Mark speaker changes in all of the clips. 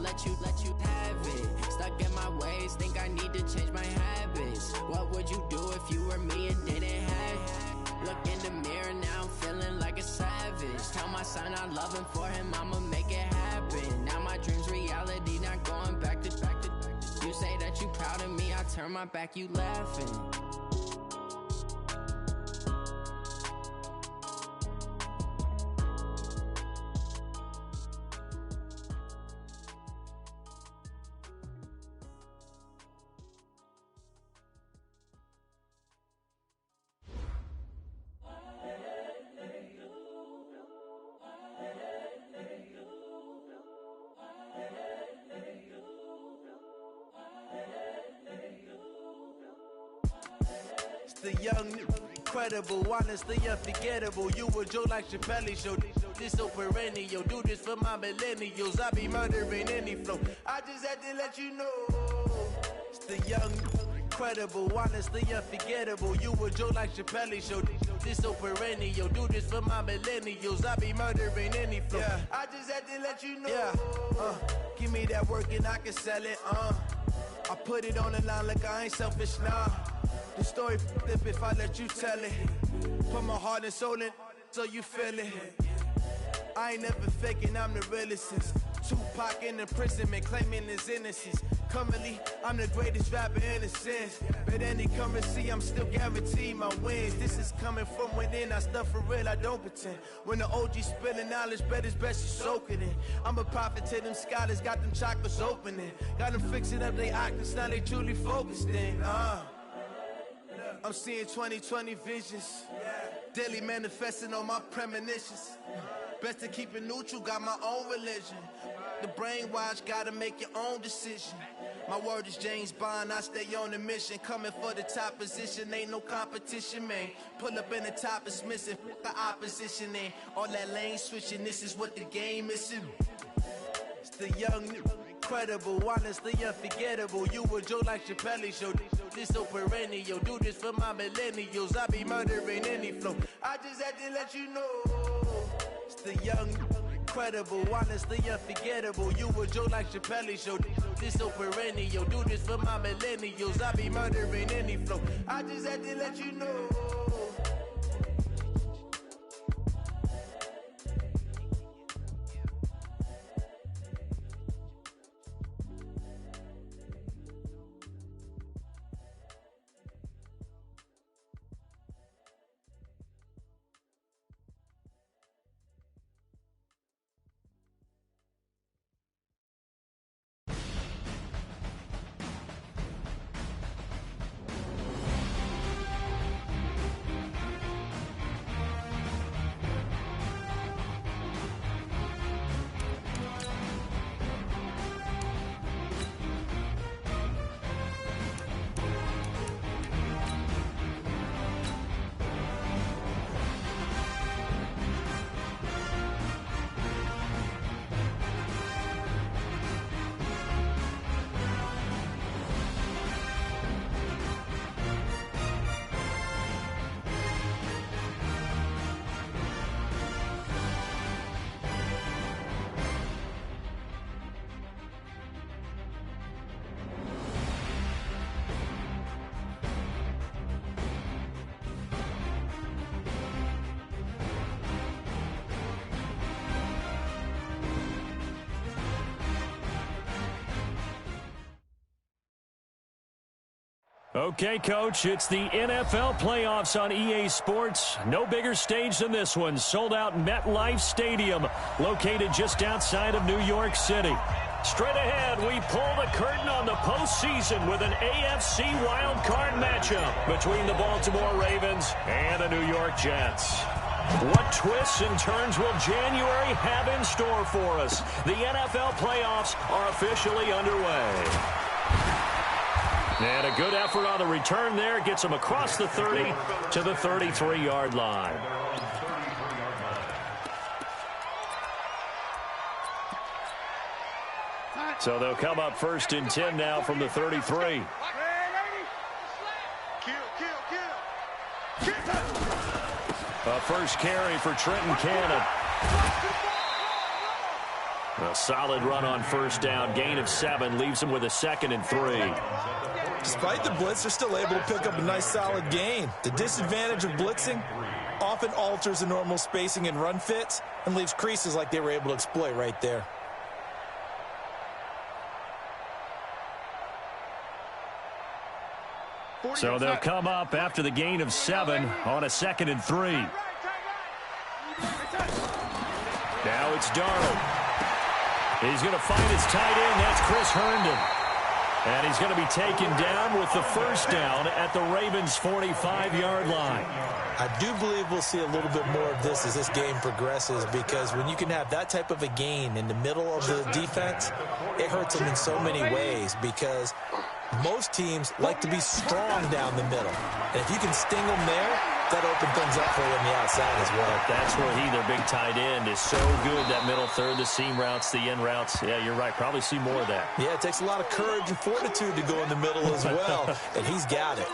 Speaker 1: let you have it. Stuck in my ways, think I need to change my habits. What would you do if you were me and didn't have it? Look in the mirror, now I'm feeling like a savage. Tell my son I love him, for him I'ma make it happen. Now my dream's reality, not going back to. You say that you proud of me, I turn my back, you laughing.
Speaker 2: The young, incredible, honestly unforgettable. You a joke like Chappelle Show. This so perennial. Do this for my millennials. I be murdering any flow. I just had to let you know. It's the young, incredible, honestly unforgettable. You a joke like Chappelle Show. This so perennial. Do this for my millennials. I be murdering any flow. Yeah. I just had to let you know. Yeah. Give me that work and I can sell it. I put it on the line like I ain't selfish now. The story flip if I let you tell it. Put my heart and soul in so you feel it. I ain't never faking, I'm the realest since Tupac in imprisonment, claiming his innocence. Currently, I'm the greatest rapper in a sense. But any currency, I'm still guaranteed my wins. This is coming from within, I stuff for real, I don't pretend. When the OG spilling knowledge, bet it's best you soak it in. I'm a prophet to them scholars, got them chakras opening. Got them fixing up their octaves, now they truly focused in. I'm seeing 2020 visions, daily manifesting on my premonitions. Best to keep it neutral, got my own religion. The brainwash, gotta make your own decision. My word is James Bond, I stay on a mission. Coming for the top position, ain't no competition, man. Pull up in the top is missing, the opposition ain't. All that lane switching, this is what the game is. It's the young, incredible, honestly unforgettable. You a joke like Chappelle Show. This so perennial. Do this for my millennials. I be murdering any flow. I just had to let you know. It's the young, incredible, honestly unforgettable. You a joke like Chappelle Show. This so perennial. Do this for my millennials. I be murdering any flow. I just had to let you know.
Speaker 3: Okay, Coach, it's the NFL playoffs on EA Sports. No bigger stage than this one. Sold out MetLife Stadium, located just outside of New York City. Straight ahead, we pull the curtain on the postseason with an AFC wildcard matchup between the Baltimore Ravens and the New York Jets. What twists and turns will January have in store for us? The NFL playoffs are officially underway. And a good effort on the return there gets them across the 30 to the 33-yard line. So they'll come up 1st and 10 now from the 33. A first carry for Trenton Cannon. A solid run on first down. Gain of 7 leaves them with a 2nd and 3.
Speaker 4: Despite the blitz, they're still able to pick up a nice solid gain. The disadvantage of blitzing often alters the normal spacing and run fits and leaves creases like they were able to exploit right there.
Speaker 3: So they'll come up after the gain of 7 on a 2nd and 3. Now it's Darnold. He's going to find his tight end. That's Chris Herndon. And he's going to be taken down with the first down at the Ravens' 45-yard line.
Speaker 4: I do believe we'll see a little bit more of this as this game progresses, because when you can have that type of a gain in the middle of the defense, it hurts them in so many ways, because most teams like to be strong down the middle. And if you can sting them there, that opens things up for you on the outside as well.
Speaker 3: That's where their big tight end, is so good. That middle third, the seam routes, the in routes. Yeah, you're right. Probably see more of that.
Speaker 4: Yeah, it takes a lot of courage and fortitude to go in the middle as well, and he's got it.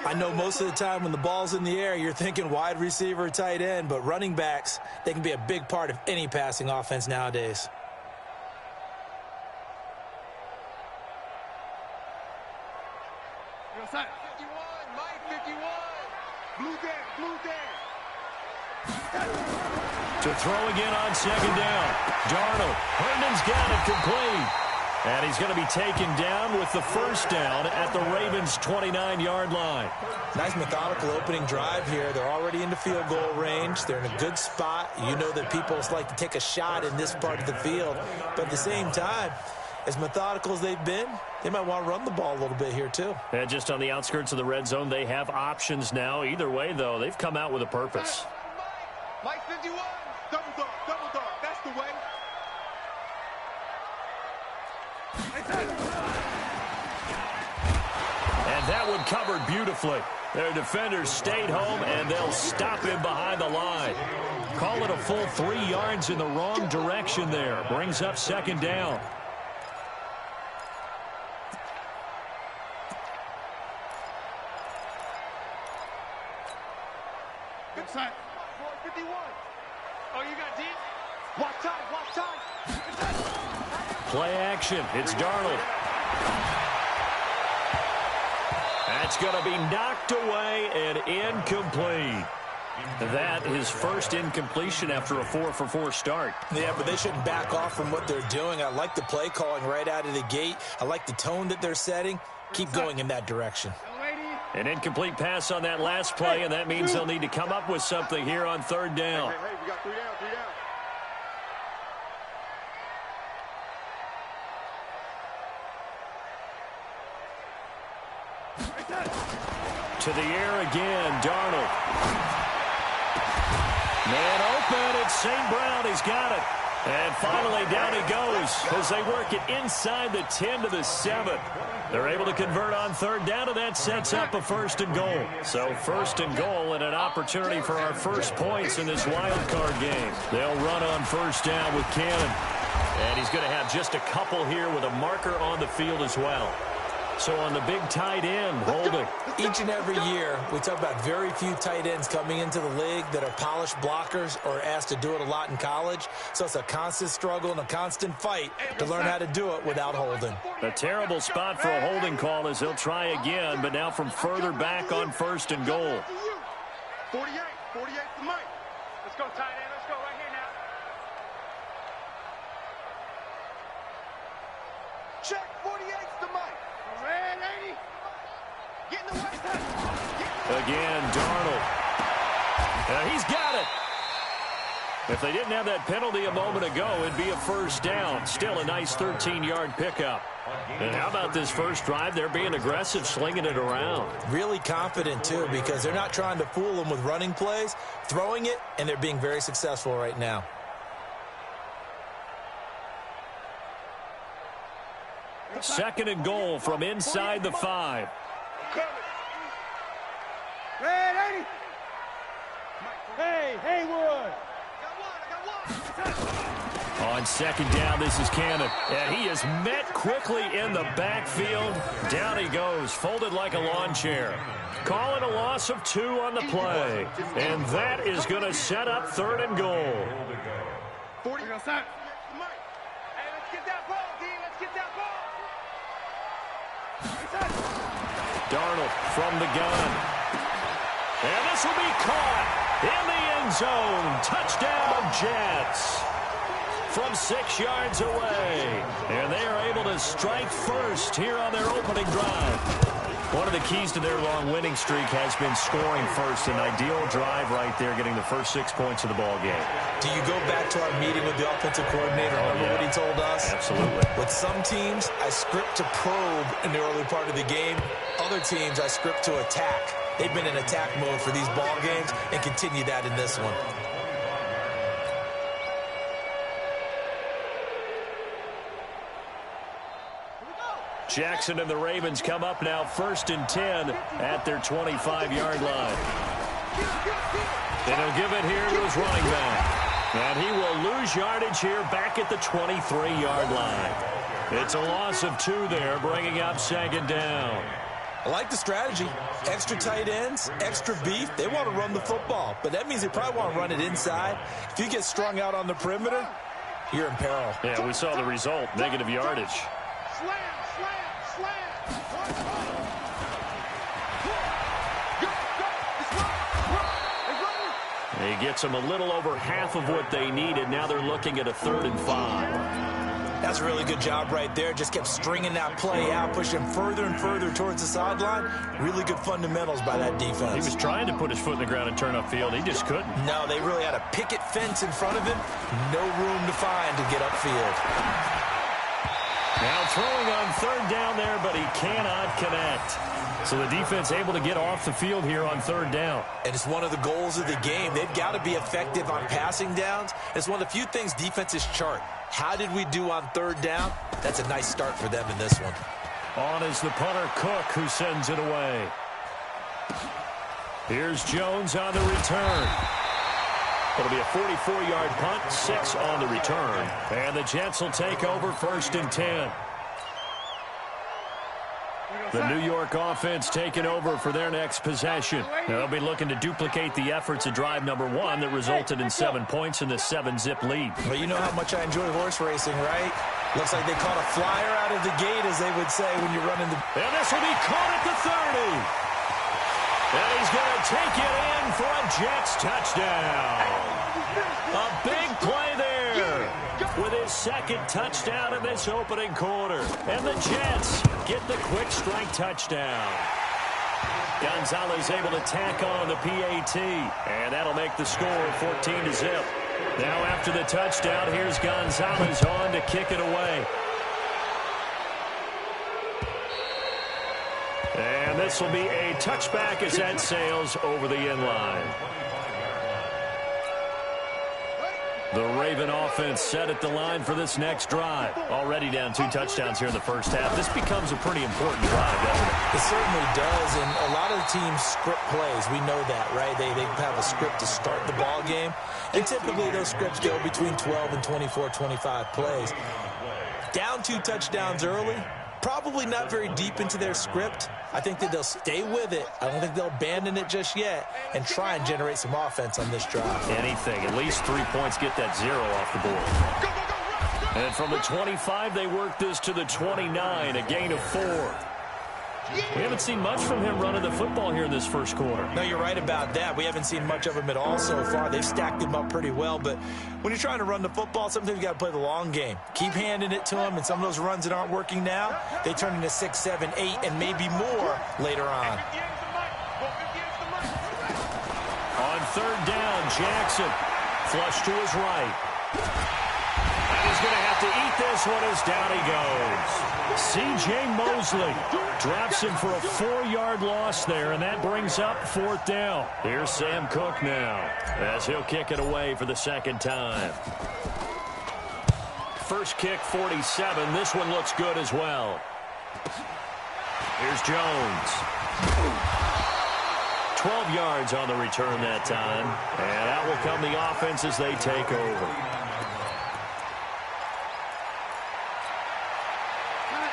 Speaker 4: I know most of the time when the ball's in the air, you're thinking wide receiver, tight end, but running backs, they can be a big part of any passing offense nowadays.
Speaker 3: To throw again on 2nd down. Darnold. Herndon's got it complete. And he's going to be taken down with the first down at the Ravens' 29-yard line.
Speaker 4: Nice methodical opening drive here. They're already into field goal range. They're in a good spot. You know that people like to take a shot in this part of the field. But at the same time, as methodical as they've been, they might want to run the ball a little bit here too.
Speaker 3: And just on the outskirts of the red zone, they have options now. Either way, though, they've come out with a purpose.
Speaker 5: Mike 51, double dog, that's the way.
Speaker 3: And that one covered beautifully. Their defenders stayed home, and they'll stop him behind the line. Call it a full 3 yards in the wrong direction there. Brings up 2nd down.
Speaker 5: Good side. 51. Oh, you got deep? Watch time.
Speaker 3: Play action. It's Darnold. That's going to be knocked away and incomplete. That his first incompletion after a 4-for-4 start.
Speaker 4: Yeah, but they shouldn't back off from what they're doing. I like the play calling right out of the gate. I like the tone that they're setting. Keep going in that direction.
Speaker 3: An incomplete pass on that last play, and that means they'll need to come up with something here on 3rd down.
Speaker 5: Hey, we got 3 down.
Speaker 3: To the air again, Darnold. Man open, it's St. Brown. He's got it. And finally, down he goes as they work it inside the 10 to the 7. They're able to convert on 3rd down, and that sets up a 1st and goal. So 1st and goal and an opportunity for our first points in this wild card game. They'll run on 1st down with Cannon. And he's going to have just a couple here with a marker on the field as well. So on the big tight end, holding.
Speaker 4: Each and every year, we talk about very few tight ends coming into the league that are polished blockers or asked to do it a lot in college. So it's a constant struggle and a constant fight to learn how to do it without holding.
Speaker 3: A terrible spot for a holding call as he'll try again, but now from further back on 1st and goal.
Speaker 5: 48 to Mike. Let's go, tight end. Let's go right here now. Check, 48's to Mike. Red 80. Get in the way.
Speaker 3: Again, Darnold. He's got it. If they didn't have that penalty a moment ago, it'd be a 1st down. Still a nice 13-yard pickup. And how about this first drive? They're being aggressive, slinging it around.
Speaker 4: Really confident, too, because they're not trying to fool them with running plays, throwing it, and they're being very successful right now.
Speaker 3: Second and goal from inside the 5.
Speaker 5: Red 80. Hey, Haywood.
Speaker 3: On 2nd down, this is Cannon. And he is met quickly in the backfield. Down he goes, folded like a lawn chair. Call it a loss of 2 on the play. And that is going to set up 3rd and goal.
Speaker 5: 40. Hey, let's get that ball, D. Let's get that ball.
Speaker 3: Darnold from the gun. And this will be caught in the end zone. Touchdown, Jets. From 6 yards away. And they are able to strike first here on their opening drive. One of the keys to their long winning streak has been scoring first. An ideal drive right there, getting the first 6 points of the ball game.
Speaker 4: Do you go back to our meeting with the offensive coordinator? Remember what he told us?
Speaker 3: Absolutely.
Speaker 4: With some teams, I script to probe in the early part of the game. Other teams, I script to attack. They've been in attack mode for these ball games and continue that in this one.
Speaker 3: Jackson and the Ravens come up now 1st and 10 at their 25-yard line. And he'll give it here to his running back. And he will lose yardage here back at the 23-yard line. It's a loss of 2 there, bringing up 2nd down.
Speaker 4: I like the strategy. Extra tight ends, extra beef. They want to run the football, but that means they probably want to run it inside. If you get strung out on the perimeter, you're in peril.
Speaker 3: Yeah, we saw the result, negative yardage.
Speaker 5: Slam, slam, slam.
Speaker 3: He gets them a little over half of what they needed. Now they're looking at a 3rd and 5.
Speaker 4: That's a really good job right there. Just kept stringing that play out, pushing further and further towards the sideline. Really good fundamentals by that defense.
Speaker 3: He was trying to put his foot in the ground and turn upfield. He just couldn't.
Speaker 4: No, they really had a picket fence in front of him. No room to find to get upfield.
Speaker 3: Now throwing on 3rd down there, but he cannot connect. So the defense able to get off the field here on 3rd down.
Speaker 4: And it's one of the goals of the game. They've got to be effective on passing downs. It's one of the few things defenses chart. How did we do on 3rd down? That's a nice start for them in this one.
Speaker 3: On is the punter, Cook, who sends it away. Here's Jones on the return. It'll be a 44-yard punt, 6 on the return. And the Jets will take over 1st and 10. The New York offense taking over for their next possession. They'll be looking to duplicate the efforts of drive number 1 that resulted in 7 points in the 7-zip lead.
Speaker 4: Well, you know how much I enjoy horse racing, right? Looks like they caught a flyer out of the gate, as they would say when you're running the...
Speaker 3: And this will be caught at the 30. And he's going to take it in for a Jets touchdown. A big play there with his 2nd touchdown in this opening quarter. And the Jets get the quick strike touchdown. Gonzalez able to tack on the PAT. And that'll make the score 14-0. Now after the touchdown, here's Gonzalez on to kick it away. And this will be a touchback as that sails over the end line. The Raven offense set at the line for this next drive. Already down 2 touchdowns here in the first half. This becomes a pretty important drive, doesn't it?
Speaker 4: It certainly does, and a lot of the teams script plays. We know that, right? They have a script to start the ball game, and typically those scripts go between 12 and 24, 25 plays. Down 2 touchdowns early, probably not very deep into their script. I think that they'll stay with it. I don't think they'll abandon it just yet and try and generate some offense on this drive.
Speaker 3: Anything. At least 3 points, get that 0 off the board. And from the 25, they work this to the 29, a gain of 4. We haven't seen much from him running the football here in this first quarter.
Speaker 4: No, you're right about that. We haven't seen much of him at all so far. They've stacked him up pretty well, but when you're trying to run the football, sometimes you got to play the long game. Keep handing it to him, and some of those runs that aren't working now, they turn into 6, 7, 8, and maybe more later on.
Speaker 3: On 3rd down, Jackson flush to his right. And he's going to have to eat this one as down he goes. C.J. Mosley drops him for a 4-yard loss there, and that brings up 4th down. Here's Sam Cook now as he'll kick it away for the 2nd time. First kick, 47. This one looks good as well. Here's Jones. 12 yards on the return that time, and out will come the offense as they take over.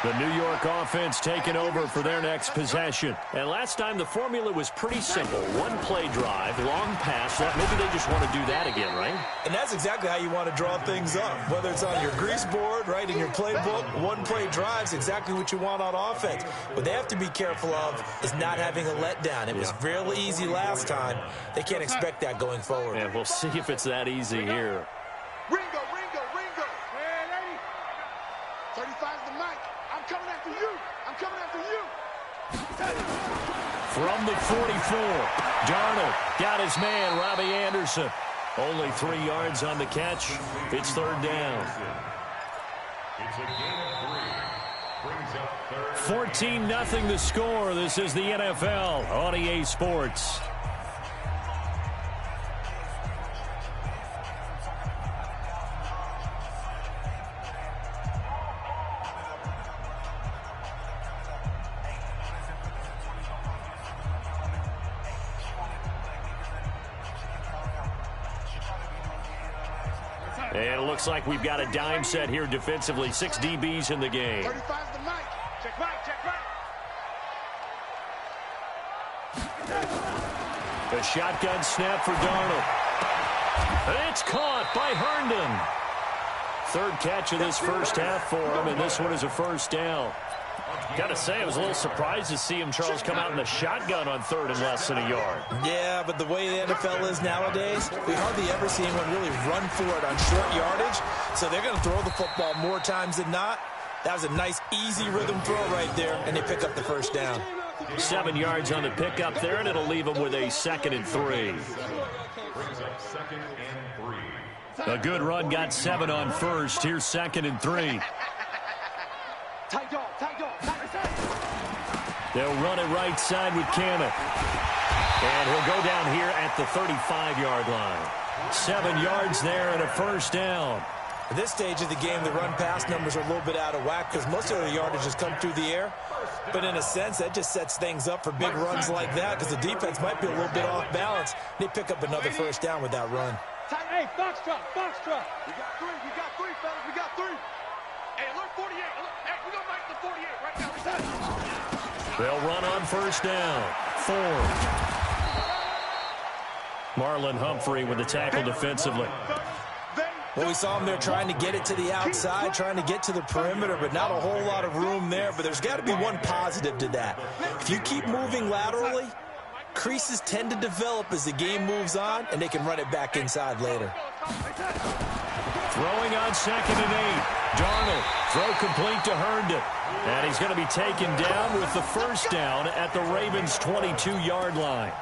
Speaker 3: The New York offense taking over for their next possession. And last time the formula was pretty simple. One play drive, long pass. Maybe they just want to do that again, right?
Speaker 4: And that's exactly how you want to draw things up. Whether it's on your grease board, right, in your playbook, one play drive's exactly what you want on offense. What they have to be careful of is not having a letdown. It was real easy last time. They can't expect that going forward.
Speaker 3: And we'll see if it's that easy here.
Speaker 5: Ringo. Hey, lady. 35's the mic. I'm coming after you.
Speaker 3: From the 44, Darnold got his man, Robbie Anderson. Only 3 yards on the catch. It's third down. 14-0 the score. This is the NFL on EA Sports. And it looks like we've got a dime set here defensively. 6 DBs in the game.
Speaker 5: 35's the mic. Check right.
Speaker 3: A shotgun snap for Darnold. And it's caught by Herndon. Third catch of this first half for him, and this one is a first down. Got to say, I was a little surprised to see him, Charles, come out in a shotgun on third and less than a yard.
Speaker 4: Yeah, but the way the NFL is nowadays, we hardly ever see anyone really run for it on short yardage. So they're going to throw the football more times than not. That was a nice, easy rhythm throw right there, and they pick up the first down.
Speaker 3: 7 yards on the pickup there, and it'll leave them with a 2nd and 3. A good run got 7 on first. Here's 2nd and 3.
Speaker 5: Tight dog.
Speaker 3: They'll run it right side with Cannon. And he'll go down here at the 35-yard line. 7 yards there and a first down.
Speaker 4: At this stage of the game, the run-pass numbers are a little bit out of whack because most of the yardage has come through the air. But in a sense, that just sets things up for big runs like that because the defense might be a little bit off balance. They pick up another first down with that run.
Speaker 5: Hey, Foxtrot. We got three, fellas. We got 3. Hey, alert 48. Hey, we're going to make the 48 right now.
Speaker 3: They'll run on first down. 4. Marlon Humphrey with the tackle defensively.
Speaker 4: Well, we saw him there trying to get it to the outside, trying to get to the perimeter, but not a whole lot of room there. But there's got to be one positive to that. If you keep moving laterally, creases tend to develop as the game moves on, and they can run it back inside later.
Speaker 3: Throwing on 2nd and 8. Darnold, throw complete to Herndon. And he's going to be taken down with the first down at the Ravens' 22-yard line.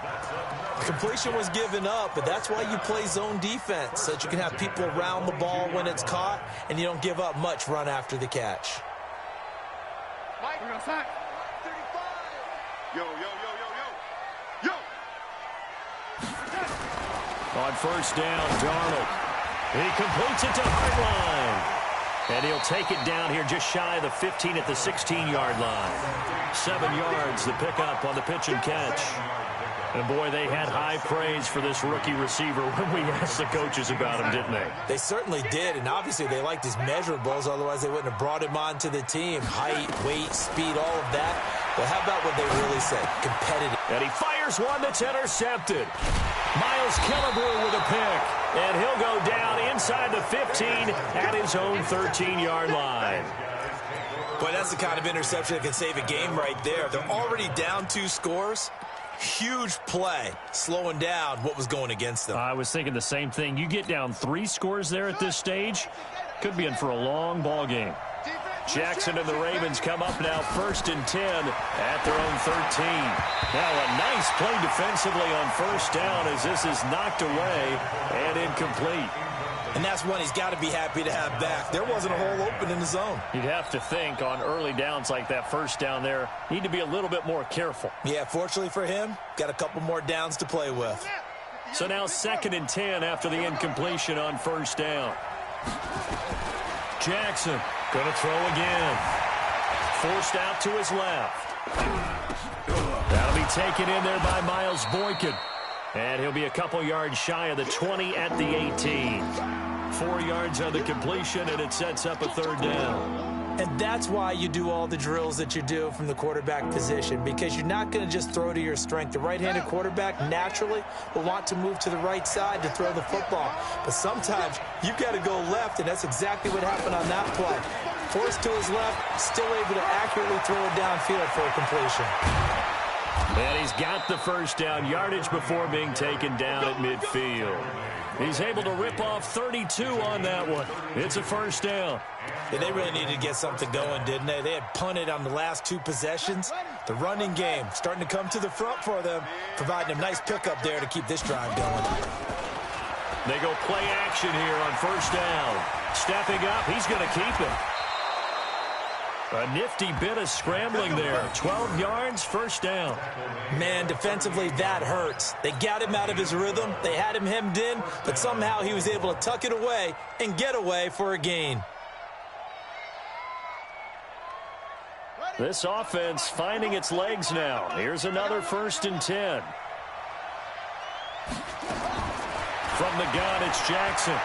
Speaker 4: Completion was given up, but that's why you play zone defense, so that you can have people around the ball when it's caught, and you don't give up much run after the catch.
Speaker 5: Mike, we're outside. 35. Yo.
Speaker 3: On first down, Darnold. He completes it to Hardline. And he'll take it down here just shy of the 15 at the 16-yard line. 7 yards, the pickup on the pitch and catch. And, boy, they had high praise for this rookie receiver when we asked the coaches about him, didn't they?
Speaker 4: They certainly did, and obviously they liked his measurables. Otherwise, they wouldn't have brought him onto the team. Height, weight, speed, all of that. But how about what they really said? Competitive.
Speaker 3: And he fires one that's intercepted. Miles Killebrew with a pick. And he'll go down inside the 15 at his own 13-yard line.
Speaker 4: Boy, that's the kind of interception that can save a game right there. They're already down 2 scores. Huge play, slowing down what was going against them.
Speaker 3: I was thinking the same thing. You get down 3 scores there at this stage, could be in for a long ball game. Jackson and the Ravens come up now 1st and 10 at their own 13. Now a nice play defensively on first down as this is knocked away and incomplete.
Speaker 4: And that's one he's got to be happy to have back. There wasn't a hole open in the zone.
Speaker 3: You'd have to think on early downs like that first down there, need to be a little bit more careful.
Speaker 4: Yeah, fortunately for him, got a couple more downs to play with.
Speaker 3: So now 2nd and 10 after the incompletion on first down. Jackson going to throw again. Forced out to his left. That'll be taken in there by Miles Boykin. And he'll be a couple yards shy of the 20 at the 18. 4 yards on the completion, and it sets up a third down.
Speaker 4: And that's why you do all the drills that you do from the quarterback position, because you're not going to just throw to your strength. The right-handed quarterback naturally will want to move to the right side to throw the football. But sometimes you've got to go left, and that's exactly what happened on that play. Forced to his left, still able to accurately throw it downfield for a completion.
Speaker 3: And he's got the first down yardage before being taken down at midfield. He's able to rip off 32 on that one. It's a first down.
Speaker 4: Yeah, they really needed to get something going, didn't they? They had punted on the last 2 possessions. The running game starting to come to the front for them, providing a nice pickup there to keep this drive going.
Speaker 3: They go play action here on first down. Stepping up, he's going to keep it. A nifty bit of scrambling there. 12 yards, first down.
Speaker 4: Man, defensively, that hurts. They got him out of his rhythm. They had him hemmed in, but somehow he was able to tuck it away and get away for a gain.
Speaker 3: This offense finding its legs now. Here's another 1st and 10. From the gun, it's Jackson.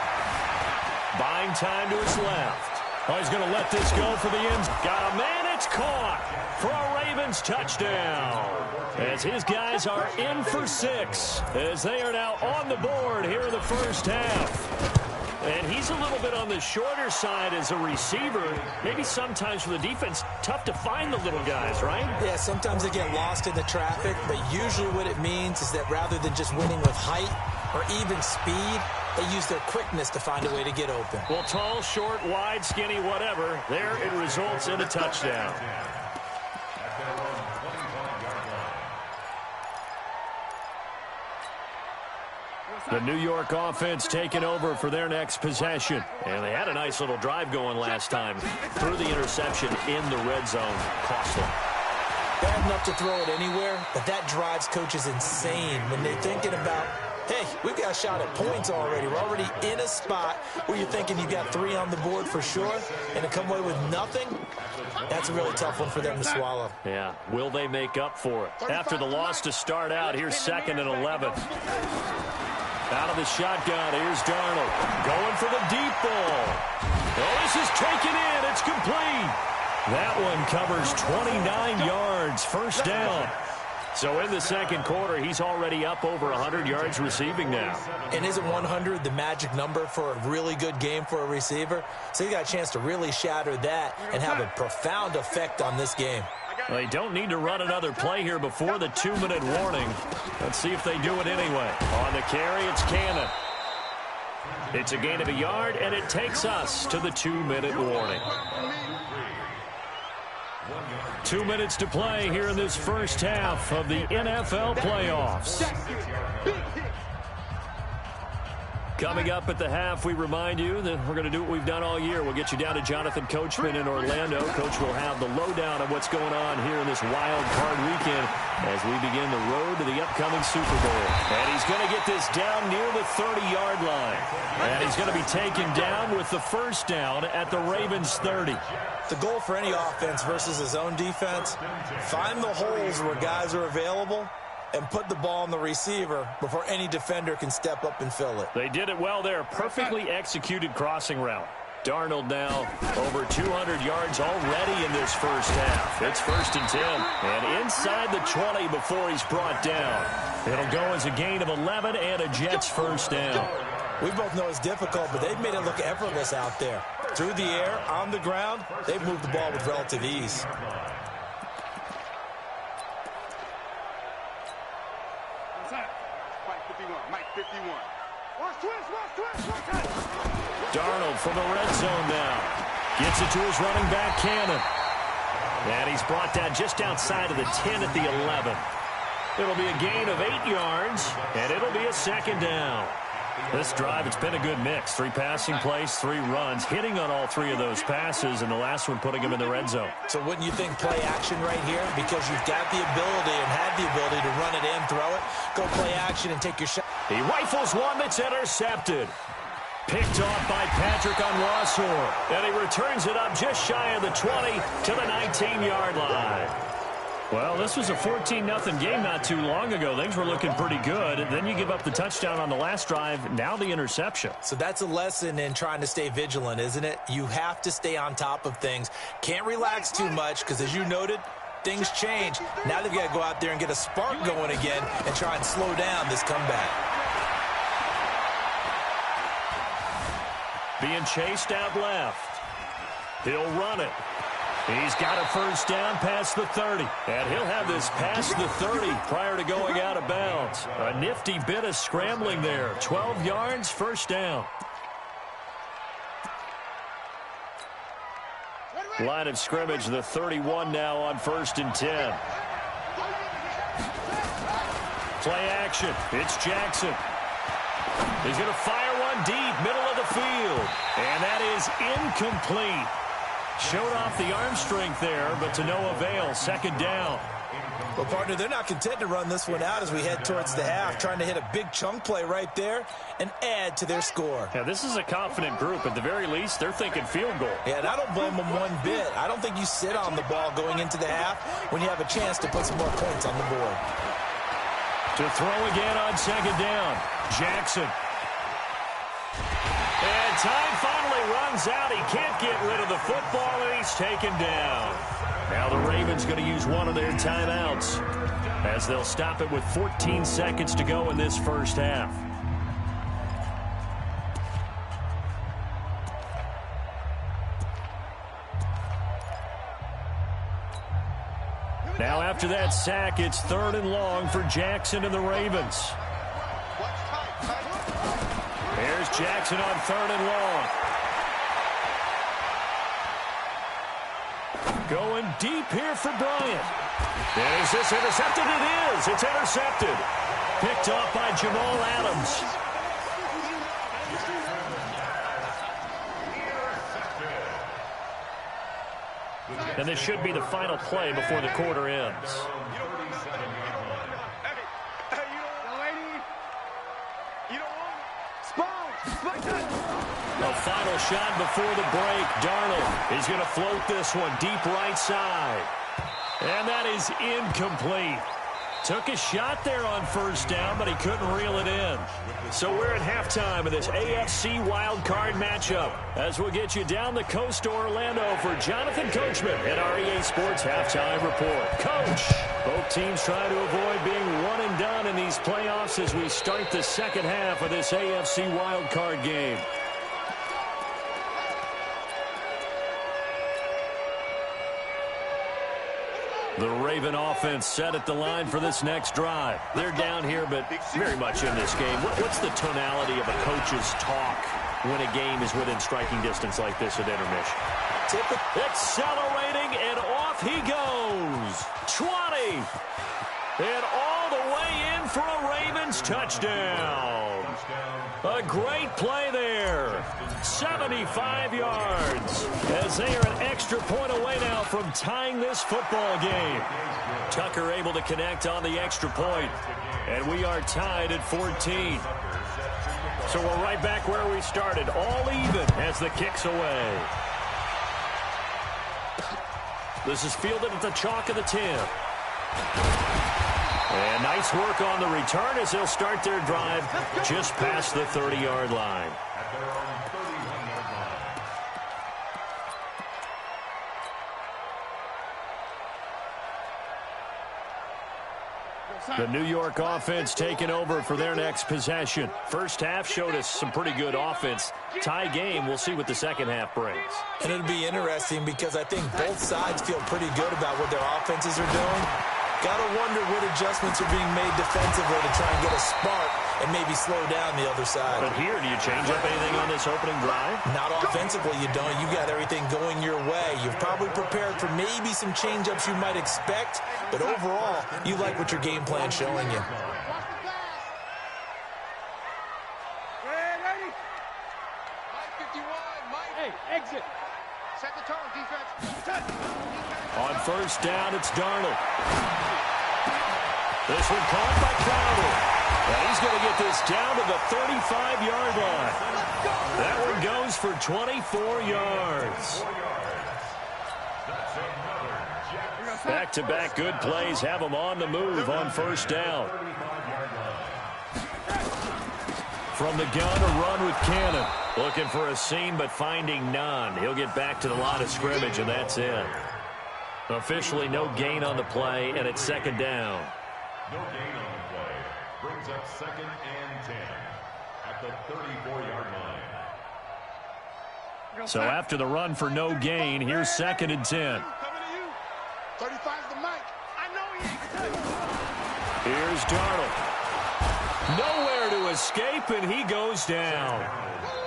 Speaker 3: Buying time to his left. Oh, he's going to let this go for the end. Got a man, it's caught for a Ravens touchdown. As his guys are in for 6, as they are now on the board here in the first half. And he's a little bit on the shorter side as a receiver. Maybe sometimes for the defense, tough to find the little guys, right?
Speaker 4: Yeah, sometimes they get lost in the traffic, but usually what it means is that rather than just winning with height or even speed, they use their quickness to find a way to get open.
Speaker 3: Well, tall, short, wide, skinny, whatever, there it results in a touchdown. The New York offense taking over for their next possession. And they had a nice little drive going last time. Threw the interception in the red zone. Costly.
Speaker 4: Bad enough to throw it anywhere, but that drives coaches insane when they're thinking about, hey, we've got a shot at points already. We're already in a spot where you're thinking you got 3 on the board for sure, and to come away with nothing, that's a really tough one for them to swallow.
Speaker 3: Yeah, will they make up for it? After the loss to start out, here's 2nd and 11. Out of the shotgun, here's Darnold. Going for the deep ball. Oh, this is taken in. It's complete. That one covers 29 yards. First down. So in the second quarter, he's already up over 100 yards receiving now.
Speaker 4: And isn't 100 the magic number for a really good game for a receiver? So he got a chance to really shatter that and have a profound effect on this game.
Speaker 3: They don't need to run another play here before the 2-minute warning. Let's see if they do it anyway. On the carry, it's Cannon. It's a gain of a yard, and it takes us to the 2-minute warning. 2 minutes to play here in this first half of the NFL playoffs. Coming up at the half, we remind you that we're going to do what we've done all year. We'll get you down to Jonathan Coachman in Orlando. Coach will have the lowdown of what's going on here in this wild card weekend as we begin the road to the upcoming Super Bowl. And he's going to get this down near the 30-yard line. And he's going to be taken down with the first down at the Ravens 30.
Speaker 4: The goal for any offense versus his own defense, find the holes where guys are available and put the ball on the receiver before any defender can step up and fill it.
Speaker 3: They did it well there. Perfectly executed crossing route. Darnold now over 200 yards already in this first half. It's 1st and 10. And inside the 20 before he's brought down. It'll go as a gain of 11 and a Jets first down.
Speaker 4: We both know it's difficult, but they've made it look effortless out there. Through the air, on the ground, they've moved the ball with relative ease.
Speaker 3: Darnold from the red zone now. Gets it to his running back, Cannon. And he's brought down just outside of the 10 at the 11. It'll be a gain of 8 yards, and it'll be a second down. This drive, it's been a good mix. 3 passing plays, 3 runs, hitting on all 3 of those passes, and the last one putting him in the red zone.
Speaker 4: So wouldn't you think play action right here? Because you've got the ability and had the ability to run it in, throw it, go play action and take your shot.
Speaker 3: He rifles one that's intercepted. Picked off by Patrick on Rossor. And he returns it up just shy of the 20 to the 19-yard line. Well, this was a 14-0 game not too long ago. Things were looking pretty good. And then you give up the touchdown on the last drive. Now the interception.
Speaker 4: So that's a lesson in trying to stay vigilant, isn't it? You have to stay on top of things. Can't relax too much because, as you noted, things change. Now they've got to go out there and get a spark going again and try and slow down this comeback.
Speaker 3: Being chased out left. He'll run it. He's got a first down past the 30. And he'll have this past the 30 prior to going out of bounds. A nifty bit of scrambling there. 12 yards, first down. Line of scrimmage, the 31 now on 1st and 10. Play action. It's Jackson. He's going to fire one deep, middle of the field. And that is incomplete. Showed off the arm strength there, but to no avail. Second down.
Speaker 4: Well, partner, they're not content to run this one out as we head towards the half, trying to hit a big chunk play right there and add to their score.
Speaker 3: Yeah, this is a confident group. At the very least, they're thinking field goal.
Speaker 4: Yeah, and I don't blame them one bit. I don't think you sit on the ball going into the half when you have a chance to put some more points on the board.
Speaker 3: To throw again on second down. Jackson. And time finally runs out. He can't get rid of the football, and he's taken down. Now the Ravens going to use one of their timeouts as they'll stop it with 14 seconds to go in this first half. Now after that sack, it's 3rd and long for Jackson and the Ravens. There's Jackson on 3rd and long. Going deep here for Bryant. Is this intercepted? It is. It's intercepted. Picked off by Jamal Adams. And this should be the final play before the quarter ends. A final shot before the break. Darnold is going to float this one deep right side. And that is incomplete. Took a shot there on first down, but he couldn't reel it in. So we're at halftime of this AFC wildcard matchup as we'll get you down the coast to Orlando for Jonathan Coachman at our EA Sports Halftime Report. Coach, both teams trying to avoid being one and done in these playoffs as we start the second half of this AFC wildcard game. The Raven offense set at the line for this next drive. They're down here, but very much in this game. What's the tonality of a coach's talk when a game is within striking distance like this at intermission? Accelerating, and off he goes. 20. And all the way in for a Ravens touchdown. A great play there. 75 yards as they are an extra point away now from tying this football game. Tucker able to connect on the extra point, and we are tied at 14. So we're right back where we started, all even as the kick's away. This is fielded at the chalk of the 10. And nice work on the return as they'll start their drive just past the 30-yard line. The New York offense taking over for their next possession. First half showed us some pretty good offense. Tie game, we'll see what the second half brings.
Speaker 4: And it'll be interesting because I think both sides feel pretty good about what their offenses are doing. Got to wonder what adjustments are being made defensively to try and get a spark and maybe slow down the other side.
Speaker 3: But here, do you change up anything on this opening drive?
Speaker 4: Not offensively, you don't. You got everything going your way. You've probably prepared for maybe some change-ups you might expect, but overall, you like what your game plan's showing you.
Speaker 5: Hey, exit. Set the tone, defense.
Speaker 3: On first down, it's Darnold. This one caught by Crowder. And he's going to get this down to the 35-yard line. That one goes for 24 yards. Back Back-to-back good plays have him on the move on first down. From the gun, a run with Cannon. Looking for a seam, but finding none. He'll get back to the line of scrimmage, and that's it. Officially no gain on the play, and it's second down.
Speaker 6: No gain on the play. Brings up 2nd and 10 at the 34-yard line.
Speaker 3: So after the run for no gain, here's 2nd and 10.
Speaker 5: 35's the mic. I know he ain't.
Speaker 3: Here's Darnold. Nowhere to escape, and he goes down.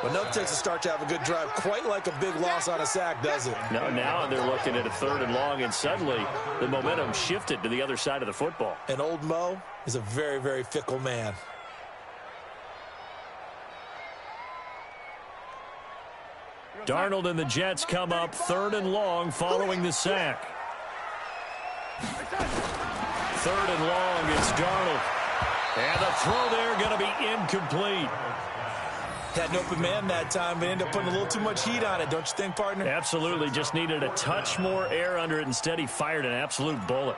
Speaker 4: Well, nothing takes a start to have a good drive quite like a big loss on a sack, does it?
Speaker 3: No, now they're looking at a 3rd and long, and suddenly the momentum shifted to the other side of the football.
Speaker 4: And old Mo is a very, very fickle man.
Speaker 3: Darnold and the Jets come up 3rd and long following the sack. 3rd and long, it's Darnold. And the throw there going to be incomplete.
Speaker 4: Had an open man that time, but ended up putting a little too much heat on it, don't you think, partner?
Speaker 3: Absolutely. Just needed a touch more air under it. Instead, he fired an absolute bullet.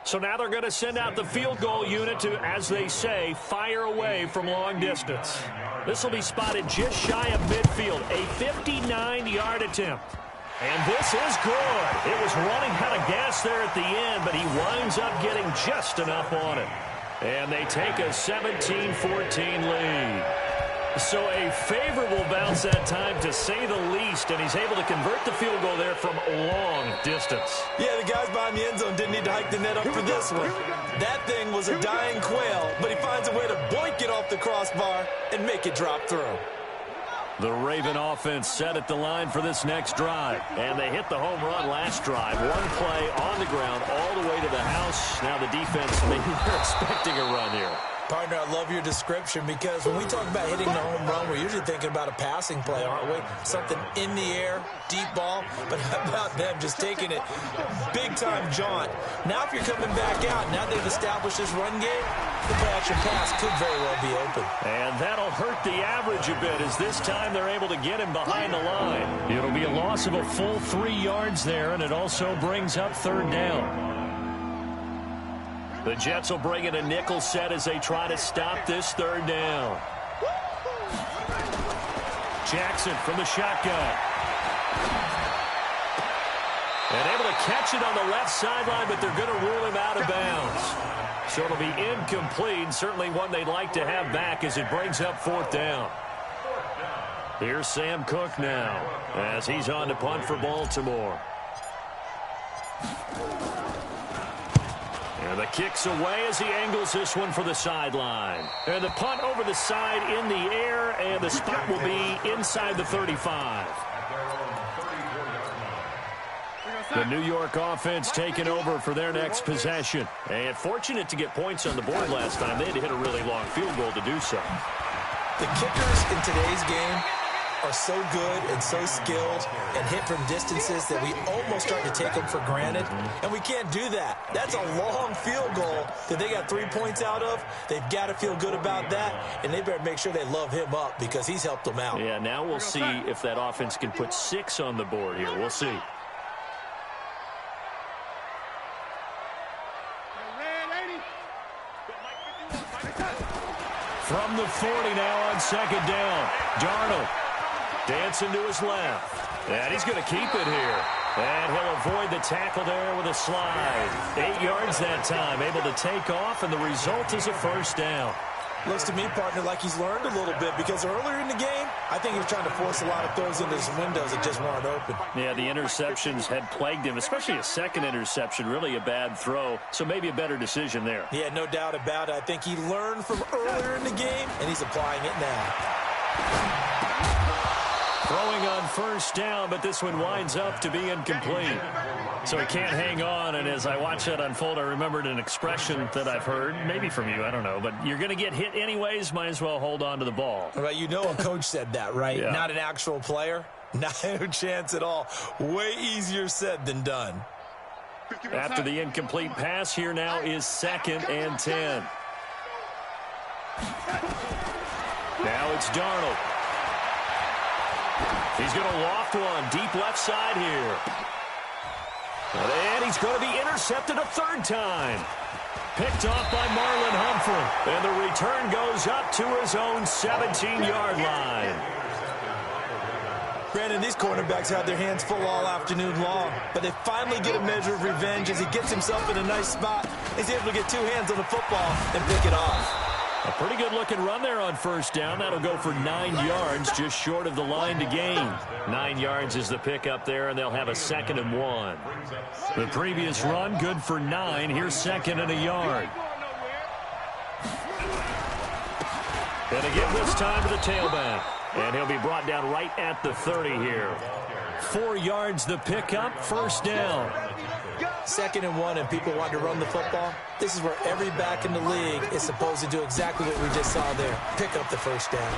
Speaker 3: So now they're going to send out the field goal unit to, as they say, fire away from long distance. This will be spotted just shy of midfield, a 59-yard attempt. And this is good. It was running out of gas there at the end, but he winds up getting just enough on it. And they take a 17-14 lead. So a favorable bounce that time, to say the least, and he's able to convert the field goal there from long distance.
Speaker 4: Yeah, the guys behind the end zone didn't need to hike the net up for this one. That thing was a dying quail, but he finds a way to boink it off the crossbar and make it drop through.
Speaker 3: The Raven offense set at the line for this next drive. And they hit the home run last drive. One play on the ground all the way to the house. Now the defense, maybe they're expecting a run here.
Speaker 4: Partner, I love your description, because when we talk about hitting the home run, we're usually thinking about a passing play, aren't we? Something in the air, deep ball. But how about them just taking it big-time jaunt? Now if you're coming back out, now they've established this run game, the play-action pass could very well be open.
Speaker 3: And that'll hurt the average a bit, as this time they're able to get him behind the line. It'll be a loss of a full 3 yards there, and it also brings up 3rd down. The Jets will bring in a nickel set as they try to stop this 3rd down. Jackson from the shotgun. And able to catch it on the left sideline, but they're going to rule him out of bounds. So it'll be incomplete, certainly one they'd like to have back as it brings up 4th down. Here's Sam Cook now as he's on to punt for Baltimore. And the kick's away as he angles this one for the sideline. And the punt over the side in the air, and the spot will be inside the 35. The New York offense taking over for their next possession. And fortunate to get points on the board last time. They had to hit a really long field goal to do so.
Speaker 4: The kickers in today's game are so good and so skilled and hit from distances that we almost start to take them for granted, and we can't do that. That's a long field goal that they got 3 points out of. They've got to feel good about that, and they better make sure they love him up, because he's helped them out.
Speaker 3: Yeah, now we'll see if that offense can put 6 on the board here. We'll see. From the 40 now on 2nd down. Darnold dancing to his left. And he's going to keep it here. And he'll avoid the tackle there with a slide. 8 yards that time, able to take off, and the result is a 1st down.
Speaker 4: Looks to me, partner, like he's learned a little bit, because earlier in the game, I think he was trying to force a lot of throws into his windows that just weren't open.
Speaker 3: Yeah, the interceptions had plagued him, especially a second interception, really a bad throw, so maybe a better decision there.
Speaker 4: Yeah, no doubt about it. I think he learned from earlier in the game, and he's applying it now.
Speaker 3: Throwing on 1st down, but this one winds up to be incomplete. So he can't hang on, and as I watch that unfold, I remembered an expression that I've heard, maybe from you, I don't know, but you're going to get hit anyways, might as well hold on to the ball.
Speaker 4: Right, you know a coach said that, right?
Speaker 3: Yeah. Not
Speaker 4: an actual player. No chance at all. Way easier said than done.
Speaker 3: After the incomplete pass, here now is 2nd and 10. Now it's Darnold. He's going to loft one deep left side here. And he's going to be intercepted a third time. Picked off by Marlon Humphrey. And the return goes up to his own 17-yard line.
Speaker 4: Brandon, these cornerbacks had their hands full all afternoon long, but they finally get a measure of revenge as he gets himself in a nice spot. He's able to get two hands on the football and pick it off.
Speaker 3: A pretty good-looking run there on first down. That'll go for 9 yards, just short of the line to gain. 9 yards is the pickup there, and they'll have a 2nd and 1. The previous run, good for 9. Here's 2nd and a yard. And again this time to the tailback. And he'll be brought down right at the 30 here. 4 yards the pickup, first down.
Speaker 4: 2nd and 1, and people want to run the football. This is where every back in the league is supposed to do exactly what we just saw there. Pick up the first down.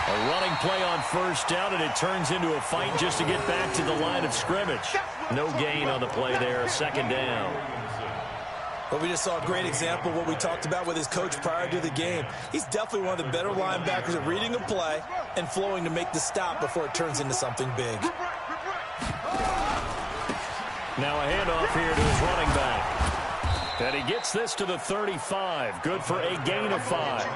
Speaker 3: A running play on first down, and it turns into a fight just to get back to the line of scrimmage. No gain on the play there, 2nd down.
Speaker 4: Well, we just saw a great example of what we talked about with his coach prior to the game. He's definitely one of the better linebackers at reading a play and flowing to make the stop before it turns into something big.
Speaker 3: Now a handoff here to his running back. And he gets this to the 35. Good for a gain of 5.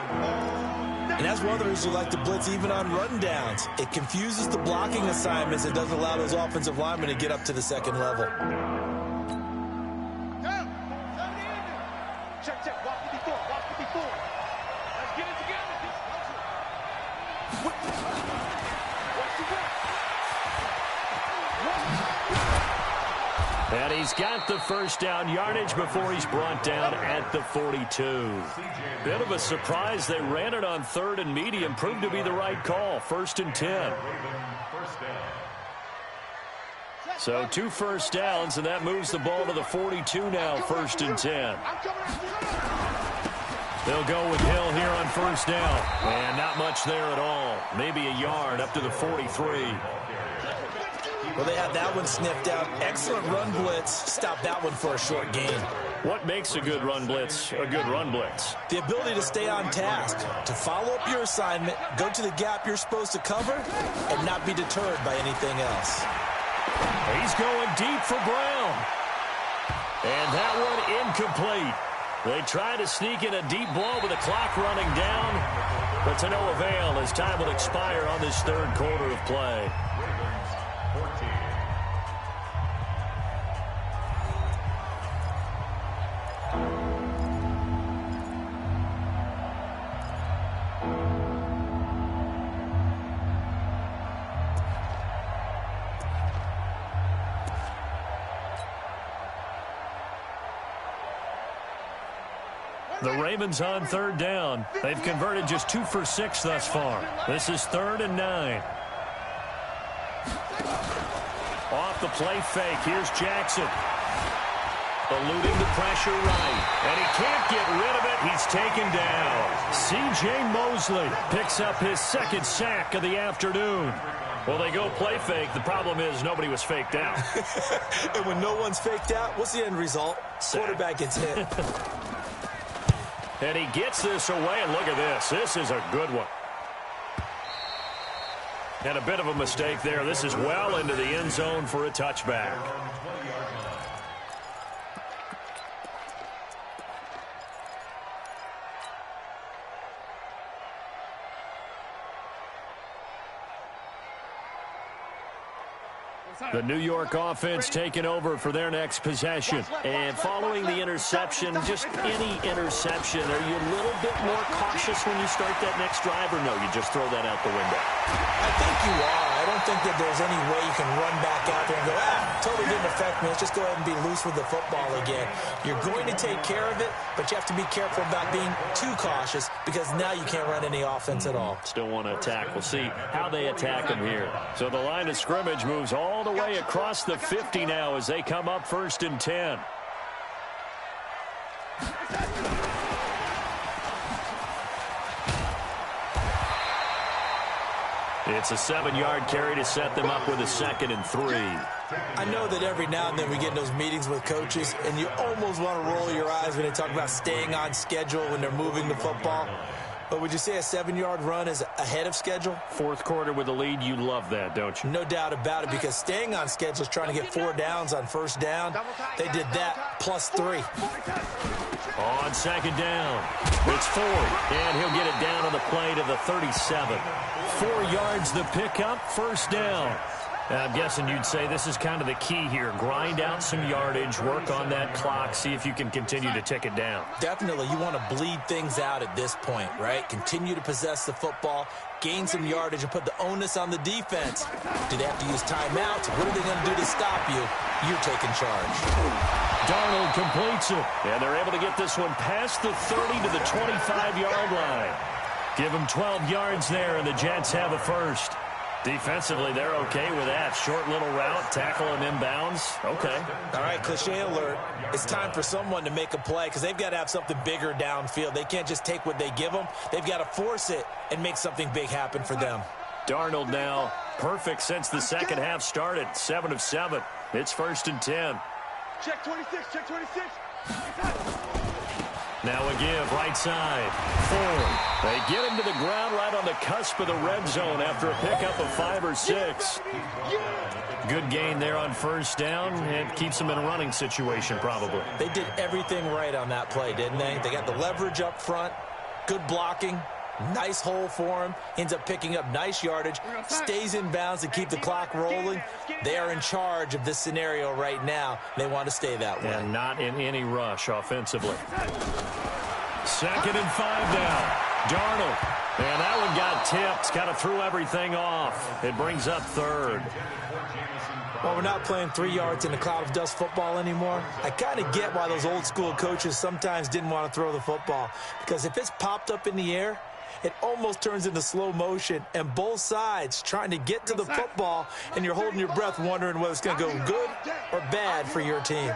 Speaker 4: And that's one of the reasons you like to blitz even on run downs. It confuses the blocking assignments. It doesn't allow those offensive linemen to get up to the 2nd level.
Speaker 5: Check. Watch the before. Let's get it together. Watch the back.
Speaker 3: And he's got the first down yardage before he's brought down at the 42. Bit of a surprise. They ran it on 3rd and medium. Proved to be the right call. 1st and 10. So 2 first downs, and that moves the ball to the 42 now, 1st and 10. They'll go with Hill here on first down. And not much there at all. Maybe a yard up to the 43.
Speaker 4: Well, they had that one sniffed out. Excellent run blitz. Stop that one for a short gain.
Speaker 3: What makes a good run blitz a good run blitz?
Speaker 4: The ability to stay on task, to follow up your assignment, go to the gap you're supposed to cover, and not be deterred by anything else.
Speaker 3: He's going deep for Brown. And that one incomplete. They try to sneak in a deep blow with the clock running down, but to no avail as time will expire on this 3rd quarter of play. The Ravens on 3rd down. They've converted just 2 for 6 thus far. This is 3rd and 9. Off the play fake. Here's Jackson. Eluding the pressure right. And he can't get rid of it. He's taken down. C.J. Mosley picks up his 2nd sack of the afternoon. Well, they go play fake. The problem is nobody was faked out.
Speaker 4: And when no one's faked out, what's the end result?
Speaker 3: Sack.
Speaker 4: Quarterback gets hit.
Speaker 3: And he gets this away, and look at this. This is a good one. And a bit of a mistake there. This is well into the end zone for a touchback. The New York offense taking over for their next possession. And following the interception, just any interception, are you a little bit more cautious when you start that next drive, or no, you just throw that out the window?
Speaker 4: I think you are. I don't think that there's any way you can run back out there and go, totally didn't affect me. Let's just go ahead and be loose with the football again. You're going to take care of it, but you have to be careful about being too cautious because now you can't run any offense at all.
Speaker 3: Still want to attack. We'll see how they attack him here. So the line of scrimmage moves all the way across the 50 now as they come up 1st and 10. It's a 7-yard carry to set them up with a 2nd and 3.
Speaker 4: I know that every now and then we get in those meetings with coaches, and you almost want to roll your eyes when they talk about staying on schedule when they're moving the football. But would you say a 7-yard run is ahead of schedule?
Speaker 3: Fourth quarter with a lead, you love that, don't you?
Speaker 4: No doubt about it, because staying on schedule is trying to get 4 downs on first down. They did that plus 3.
Speaker 3: On second down, it's Ford, and he'll get it down on the play to the 37. 4 yards the pickup, first down. I'm guessing you'd say this is kind of the key here. Grind out some yardage, work on that clock, see if you can continue to tick it down.
Speaker 4: Definitely. You want to bleed things out at this point, right? Continue to possess the football, gain some yardage, and put the onus on the defense. Do they have to use timeouts? What are they going to do to stop you? You're taking charge.
Speaker 3: Darnold completes it, and they're able to get this one past the 30 to the 25-yard line. Give them 12 yards there, and the Jets have a first. Defensively, they're okay with that. Short little route, tackle him inbounds. Okay.
Speaker 4: All right, cliche alert. It's time for someone to make a play because they've got to have something bigger downfield. They can't just take what they give them. They've got to force it and make something big happen for them.
Speaker 3: Darnold now perfect since the second half started. 7 of 7. It's 1st and 10.
Speaker 5: Check 26, check 26.
Speaker 3: Now a give, right side. Ford. They get him to the ground right on the cusp of the red zone after a pickup of 5 or 6. Good gain there on first down, and keeps them in a running situation probably.
Speaker 4: They did everything right on that play, didn't they? They got the leverage up front, good blocking, nice hole for him, ends up picking up nice yardage, stays in bounds to keep the clock rolling. They are in charge of this scenario right now. They want to stay that way.
Speaker 3: And not in any rush offensively. 2nd and 5 down. Darnold. And that one got tipped. Kind of threw everything off. It brings up 3rd.
Speaker 4: Well, we're not playing 3 yards in a cloud of dust football anymore. I kind of get why those old school coaches sometimes didn't want to throw the football. Because if it's popped up in the air, it almost turns into slow motion, and both sides trying to get to the football, and you're holding your breath wondering whether it's going to go good or bad for your team.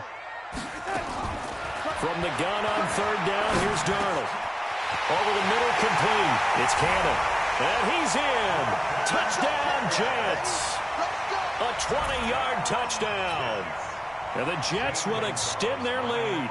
Speaker 3: From the gun on 3rd down, here's Darnold. Over the middle, complete. It's Cannon. And he's in. Touchdown, Jets. A 20-yard touchdown. And the Jets will extend their lead.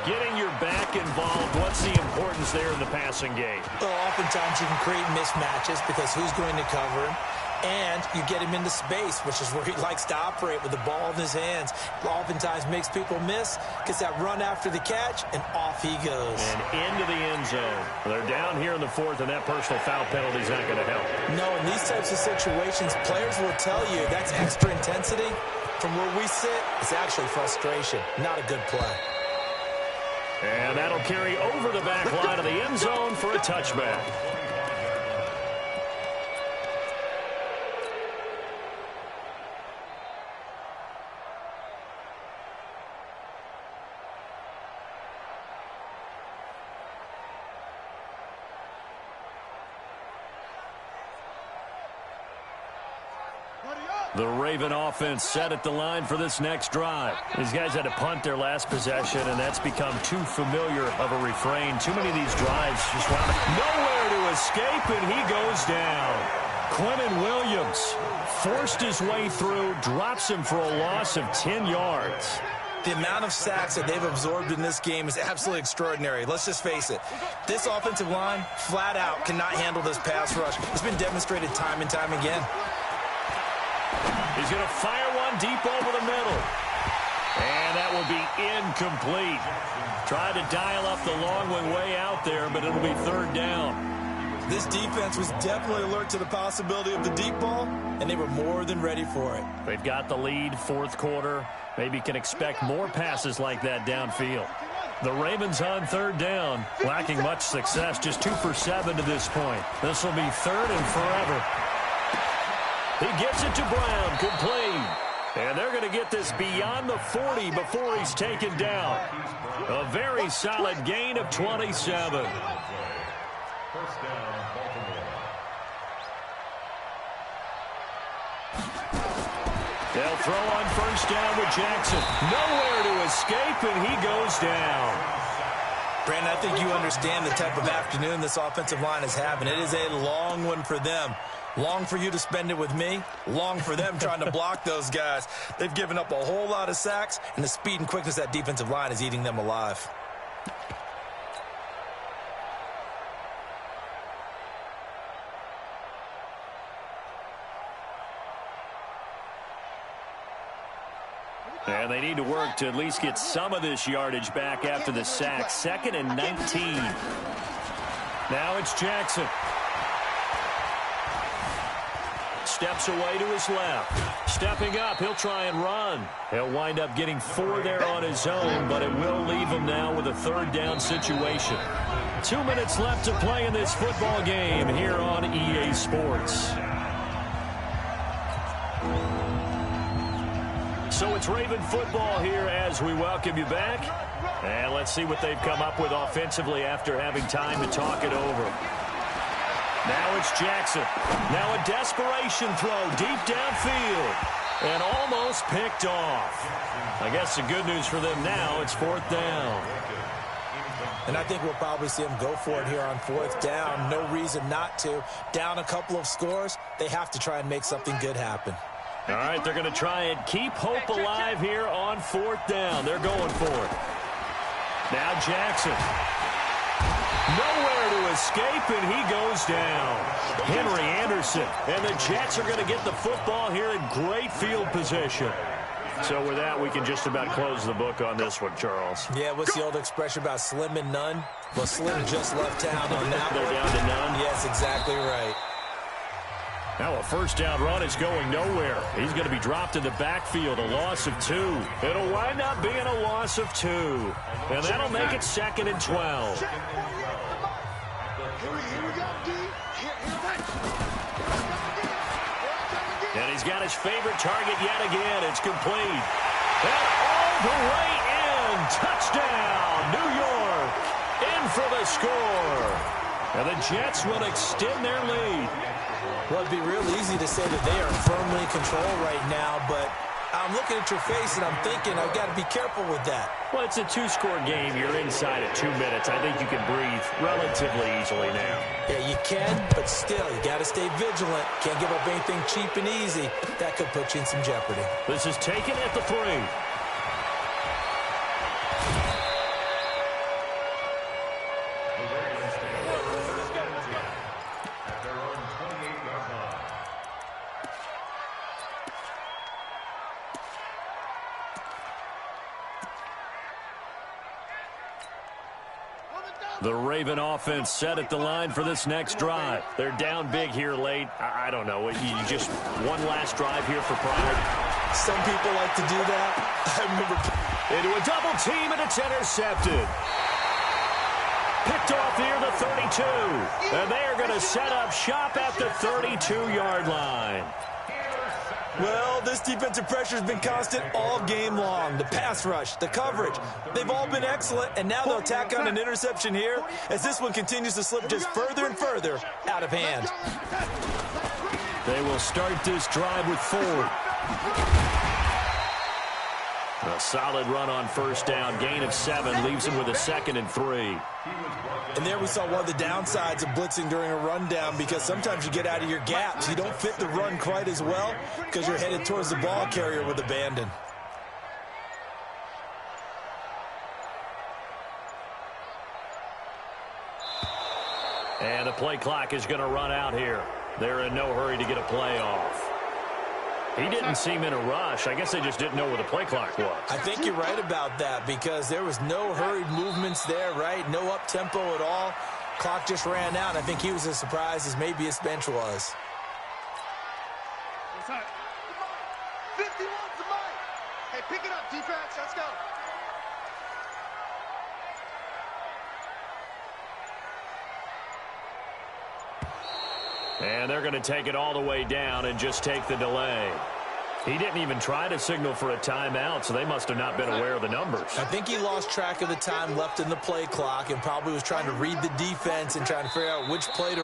Speaker 3: Getting your back involved, what's the importance there in the passing game?
Speaker 4: Well, oftentimes you can create mismatches because who's going to cover him? And you get him into space, which is where he likes to operate with the ball in his hands. Oftentimes makes people miss, gets that run after the catch, and off he goes.
Speaker 3: And into the end zone. They're down here in the 4th, and that personal foul penalty is not going to help.
Speaker 4: No, in these types of situations, players will tell you that's extra intensity. From where we sit, it's actually frustration, not a good play.
Speaker 3: And that'll carry over the back line of the end zone for a touchback. The Raven offense set at the line for this next drive. These guys had to punt their last possession, and that's become too familiar of a refrain. Too many of these drives just wound up nowhere to escape, and he goes down. Quentin Williams forced his way through, drops him for a loss of 10 yards.
Speaker 4: The amount of sacks that they've absorbed in this game is absolutely extraordinary. Let's just face it. This offensive line, flat out, cannot handle this pass rush. It's been demonstrated time and time again.
Speaker 3: He's going to fire one deep over the middle. And that will be incomplete. Tried to dial up the long one way out there, but it'll be 3rd down.
Speaker 4: This defense was definitely alert to the possibility of the deep ball, and they were more than ready for it.
Speaker 3: They've got the lead, 4th quarter. Maybe can expect more passes like that downfield. The Ravens on 3rd down, lacking much success, just 2 for 7 to this point. This will be 3rd and forever. He gets it to Brown, complete. And they're going to get this beyond the 40 before he's taken down. A very solid gain of 27.
Speaker 6: First down, Baltimore.
Speaker 3: They'll throw on first down with Jackson. Nowhere to escape, and he goes down.
Speaker 4: Brandon, I think you understand the type of afternoon this offensive line is having. It is a long one for them. Long for you to spend it with me. Long for them trying to block those guys. They've given up a whole lot of sacks, and the speed and quickness of that defensive line is eating them alive.
Speaker 3: And they need to work to at least get some of this yardage back after the sack. 2nd and 19. Now it's Jackson. Steps away to his left. Stepping up, he'll try and run. He'll wind up getting 4 there on his own, but it will leave him now with a 3rd down situation. 2 minutes left to play in this football game here on EA Sports. So it's Raven football here as we welcome you back. And let's see what they've come up with offensively after having time to talk it over. Now it's Jackson. Now a desperation throw deep downfield. And almost picked off. I guess the good news for them now, it's 4th down.
Speaker 4: And I think we'll probably see them go for it here on 4th down. No reason not to. Down a couple of scores, they have to try and make something good happen.
Speaker 3: All right, they're going to try and keep hope alive here on 4th down. They're going for it. Now Jackson. Nowhere to escape, and he goes down. Henry Anderson. And the Jets are going to get the football here in great field position. So with that, we can just about close the book on this one, Charles.
Speaker 4: Yeah, what's the old expression about slim and none? Well, Slim just left town on that one.
Speaker 3: They're down to none?
Speaker 4: Yes, exactly right.
Speaker 3: Now a 1st down run is going nowhere. He's going to be dropped in the backfield, a loss of 2. It'll wind up being a loss of 2. And that'll make it 2nd and 12. And he's got his favorite target yet again. It's complete. And all the way in. Touchdown, New York. In for the score. And the Jets will extend their lead.
Speaker 4: Well, it'd be real easy to say that they are firmly in control right now, but I'm looking at your face and I'm thinking I've got to be careful with that.
Speaker 3: Well, it's a 2-score game. You're inside at 2 minutes. I think you can breathe relatively easily now.
Speaker 4: Yeah, you can, but still, you got to stay vigilant. Can't give up anything cheap and easy. That could put you in some jeopardy.
Speaker 3: This is taken at the 3. The Raven offense set at the line for this next drive. They're down big here late. I don't know. You just one last drive here for pride.
Speaker 4: Some people like to do that. I remember
Speaker 3: into a double team, and it's intercepted. Picked off near the 32. And they are going to set up shop at the 32-yard line.
Speaker 4: Well, this defensive pressure has been constant all game long. The pass rush, the coverage, they've all been excellent, and now they'll tack on an interception here as this one continues to slip just further and further out of hand.
Speaker 3: They will start this drive with 4. A solid run on 1st down. Gain of 7 leaves him with a 2nd and 3.
Speaker 4: And there we saw one of the downsides of blitzing during a rundown, because sometimes you get out of your gaps. You don't fit the run quite as well because you're headed towards the ball carrier with abandon.
Speaker 3: And the play clock is going to run out here. They're in no hurry to get a play off. He didn't seem in a rush. I guess they just didn't know where the play clock was.
Speaker 4: I think you're right about that, because there was no hurried movements there, right? No up-tempo at all. Clock just ran out. I think he was as surprised as maybe his bench was.
Speaker 5: 51's the mic. Hey, pick it up, defense. Let's go.
Speaker 3: And they're going to take it all the way down and just take the delay. He didn't even try to signal for a timeout, so they must have not been aware of the numbers.
Speaker 4: I think he lost track of the time left in the play clock and probably was trying to read the defense and trying to figure out which play to